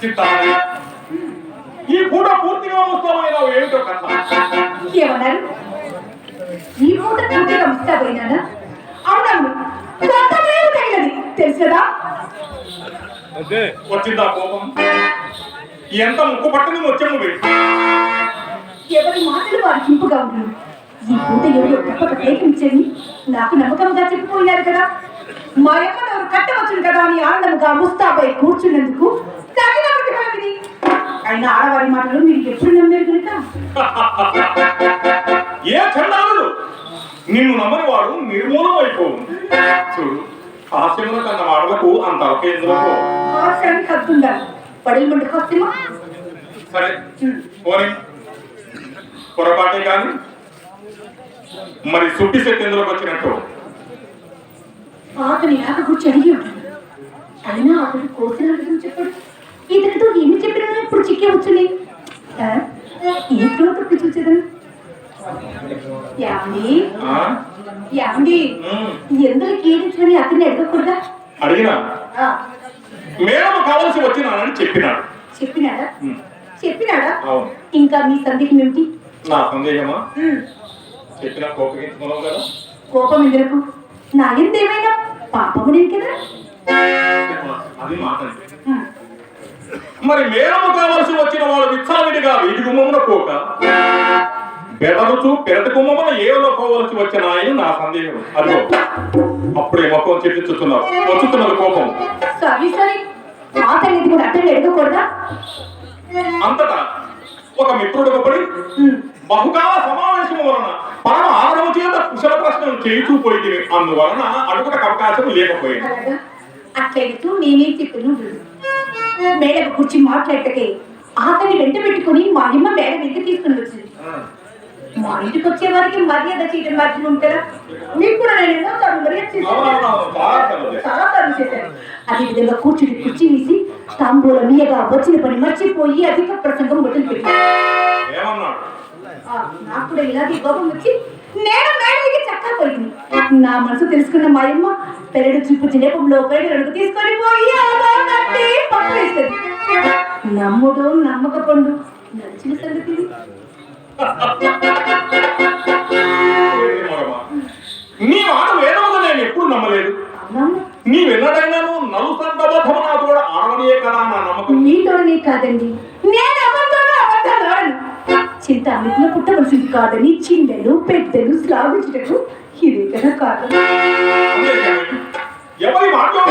చిత్తాన్ని ఈ పూట పూర్తిగా ముస్తామైన ఏమిటో కథ. ఏమన్నారు? ఈ పూట పూర్తిగా ముస్తాబైనా? అవునవును, తగినది తెలుసు కదా. వచ్చిందా కోపం? ఎంత ముక్కు పట్టుకుని వచ్చాము. ఎవరి మాటలు వారి కింపుగా ఉంటుంది. ఈ పూట ఎవరు తప్పక ప్రయత్నించండి నాకు నమ్మకంగా చెప్పిపోయినారు కదా. మా అమ్మ ఎవరు కట్టవచ్చును కదా అని ఆనందముగా ముస్తాబై కూర్చున్నందుకు తగినది. అయినా ఆడవారి మాటలు మీరు ఎప్పుడు నమ్మారు కనుక ఏ చండాలుడు నిన్ను నమ్మని వాడు నిర్మూలం అయిపోవు. చూడు, హాస్యమున కన్న మాటలకు అంత అలకేంద్రకు హాస్యానికి హద్దుండాలి. పడేలు మంటకు వస్తేమా సరే పోనీ పొరపాటే కానీ మరి సుట్టి శక్తి ఎందులోకి వచ్చినట్టు అతని లేక కూర్చి అడిగి ఉంటాడు. అయినా అతడు కోసిన అర్థం చెప్పాడు. ఇతనితో ఏమి చెప్పినా ఇప్పుడు చిక్కే వచ్చుని ఏ ఫ్లో తప్పి చూసేదను. యాండి ఎందుకు కీడించని అతన్ని అడగకూడదా? అడిగినా మేడం కావాల్సి వచ్చినానని చెప్పినాడు. చెప్పినాడా? చెప్పినాడా? అవును. ఇంకా మీ సందేహం ఏమిటి? నా సందేహమా? చెప్పిన కోపగించుకున్నావు కదా. కోపం ఎందుకు? నా ఎంతేమైనా పాపము నేను కదా. అది మాట. మరి మేడము కావలసి వచ్చిన వాళ్ళు విచ్చలవిడిగా వీటి గుమ్మమున పోక బెదరుచు పెరటి గుమ్మమున ఏలో పోవలసి వచ్చిన ఆయన నా సందేహం. అదిగో అప్పుడే మొక్కం చెప్పించుతున్నారు. వచ్చుతున్నది కోపం. సారీ సారీ, అతన్ని కూడా అతన్ని అడగకూడదా? అంతటా ఒక మిత్రుడు ఒకటి బహుకాల సమావేశం వలన పరమ ఆదరణ చేత కుశల ప్రశ్నలు చేయిచూ పోయి అందువలన అడుగుటకు అవకాశం లేకపోయింది. అట్లయితూ నేనేం చెప్పాను, మేడం కూర్చి మాట్లాడటకే అతన్ని వెంట పెట్టుకుని మా అమ్మ మేడం ఎంత తీసుకుని వచ్చింది. మా ఇంటికి వచ్చే వారికి మర్యాద చేయడం మర్యాద ఉంటారా? మీకు కూడా నేను ఎన్నో సార్లు మర్యాద చేశాను, చాలా సార్లు చేశాను. అదే విధంగా కూర్చుని కుర్చీ వేసి తాంబూల మీయగా వచ్చిన పని మర్చిపోయి అధిక ప్రసంగం మొదలు పెట్టాను. నాకు కూడా ఇలాగే కోపం వచ్చి నేను మేడకి చక్కా పోయింది. నా మనసు తెలుసుకున్న మా అమ్మ పెరడు చూపు చిన్నపంలో పెరడు తీసుకొని పోయి పప్పు వేస్తుంది. నమ్ముడు నమ్మక పండు నచ్చిన సంగతి. నీ మాట వేదముగా నేను ఎప్పుడు నమ్మలేదు. నీవెన్నడైనాను నలుసంతబద్ధము నా కూడా ఆడవనియే కదా నా నమ్మకం. మీతోనే కాదండి, నేను ఎవరితోనూ అబద్ధాలు ఆడను. చింత మిగిలిన పుట్టవలసింది కాదని చిన్నలు పెద్దలు శ్లాఘించుటకు ఇదే కదా కాదు. ఎవరి మాటలో